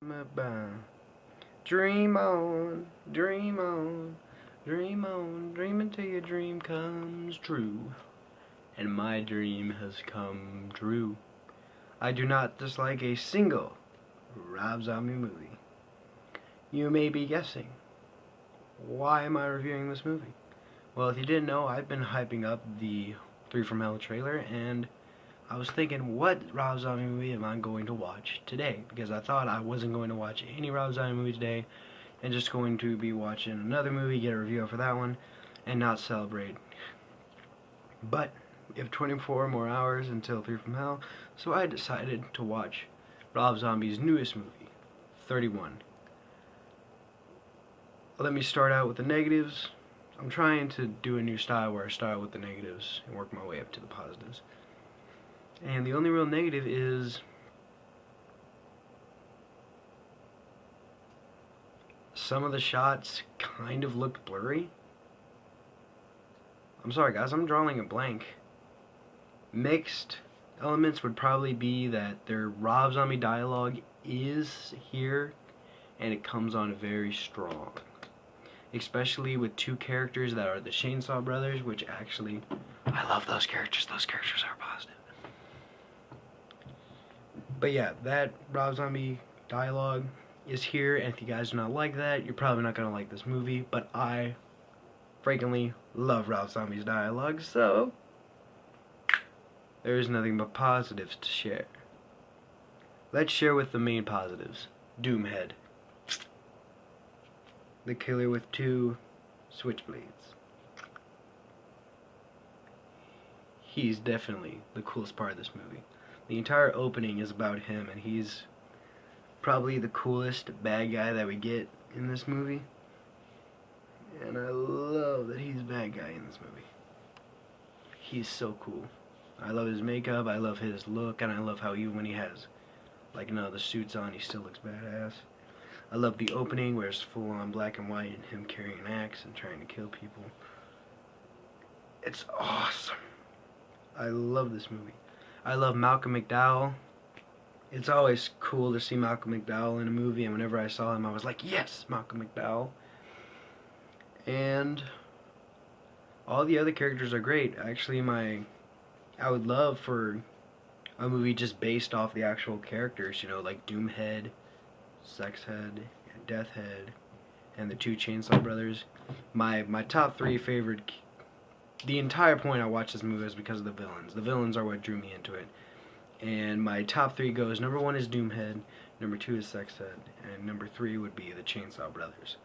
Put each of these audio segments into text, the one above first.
About dream on, dream on, dream on, dream until your dream comes true. And my dream has come true. I do not dislike a single Rob Zombie movie. You may be guessing, why am I reviewing this movie? Well, if you didn't know, I've been hyping up the Three from Hell trailer, and I was thinking, what Rob Zombie movie am I going to watch today? Because I thought I wasn't going to watch any Rob Zombie movie today, and just going to be watching another movie, get a review for that one, and not celebrate. But we have 24 more hours until Three from Hell, so I decided to watch Rob Zombie's newest movie, 31. Let me start out with the negatives. I'm trying to do a new style where I start with the negatives and work my way up to the positives. And the only real negative is some of the shots kind of looked blurry. I'm sorry guys, I'm drawing a blank. Mixed elements would probably be that their Rob Zombie dialogue is here and it comes on very strong. Especially with two characters that are the Chainsaw Brothers, which actually, I love those characters. Those characters are positive. But yeah, that Rob Zombie dialogue is here, and if you guys do not like that, you're probably not going to like this movie, but I frequently love Rob Zombie's dialogue, so there is nothing but positives to share. Let's share with the main positives. Doomhead. The killer with two switchblades. He's definitely the coolest part of this movie. The entire opening is about him, and he's probably the coolest bad guy that we get in this movie. And I love that he's a bad guy in this movie. He's so cool. I love his makeup, I love his look, and I love how even when he has, like, the suits on, he still looks badass. I love the opening where it's full on black and white and him carrying an axe and trying to kill people. It's awesome. I love this movie. I love Malcolm McDowell. It's always cool to see Malcolm McDowell in a movie, and whenever I saw him I was like, yes, Malcolm McDowell. And all the other characters are great. Actually, I would love for a movie just based off the actual characters, like Doomhead, Sexhead, and Deathhead, and the two Chainsaw Brothers. My top three favorite. The entire point I watched this movie is because of the villains. The villains are what drew me into it. And my top three goes: number one is Doomhead, number two is Sexhead, and number three would be the Chainsaw Brothers.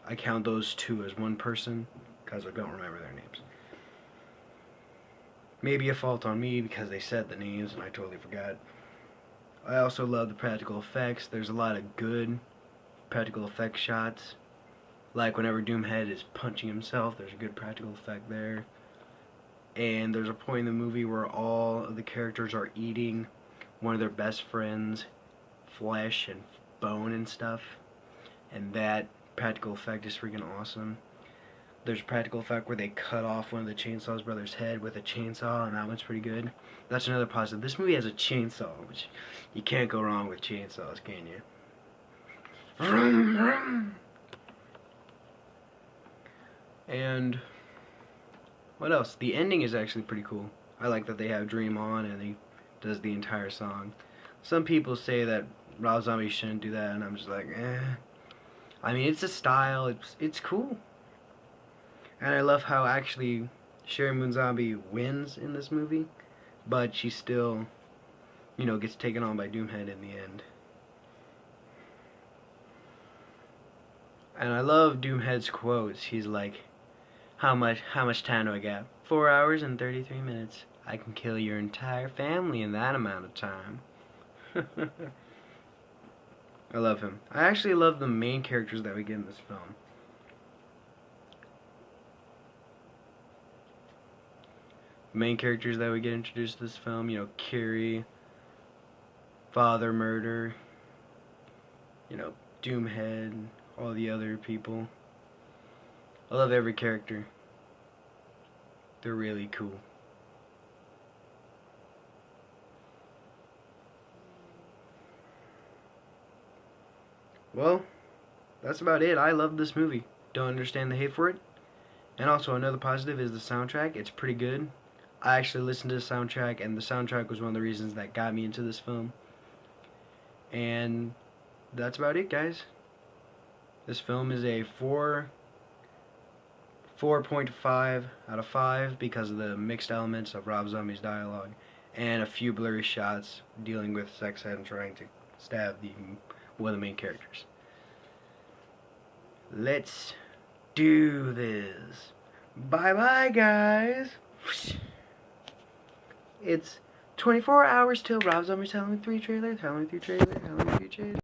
I count those two as one person because I don't remember their names. Maybe a fault on me because they said the names and I totally forgot. I also love the practical effects. There's a lot of good practical effect shots. Like whenever Doomhead is punching himself, there's a good practical effect there. And there's a point in the movie where all of the characters are eating one of their best friends' flesh and bone and stuff. And that practical effect is freaking awesome. There's a practical effect where they cut off one of the Chainsaw Brothers' head with a chainsaw, and that one's pretty good. That's another positive. This movie has a chainsaw, which you can't go wrong with chainsaws, can you? Vroom, vroom. And what else? The ending is actually pretty cool. I like that they have Dream On and he does the entire song. Some people say that Rob Zombie shouldn't do that, and I'm just like, eh. I mean, it's a style. It's cool. And I love how actually Sheri Moon Zombie wins in this movie, but she still, gets taken on by Doomhead in the end. And I love Doomhead's quotes. He's like, how much time do I got? 4 hours and 33 minutes. I can kill your entire family in that amount of time. I love him. I actually love the main characters that we get in this film. The main characters that we get introduced to this film, Carrie, Father Murder, Doomhead, all the other people. I love every character. They're really cool. well, that's about it. I love this movie. Don't understand the hate for it. And also another positive is the soundtrack. It's pretty good. I actually listened to the soundtrack, and the soundtrack was one of the reasons that got me into this film. And that's about it, guys. This film is a 4.5 out of 5 because of the mixed elements of Rob Zombie's dialogue and a few blurry shots dealing with sex and trying to stab one of the main characters. Let's do this. Bye bye, guys. It's 24 hours till Rob Zombie's Halloween 3 trailer. Halloween 3 trailer. Halloween 3 trailer.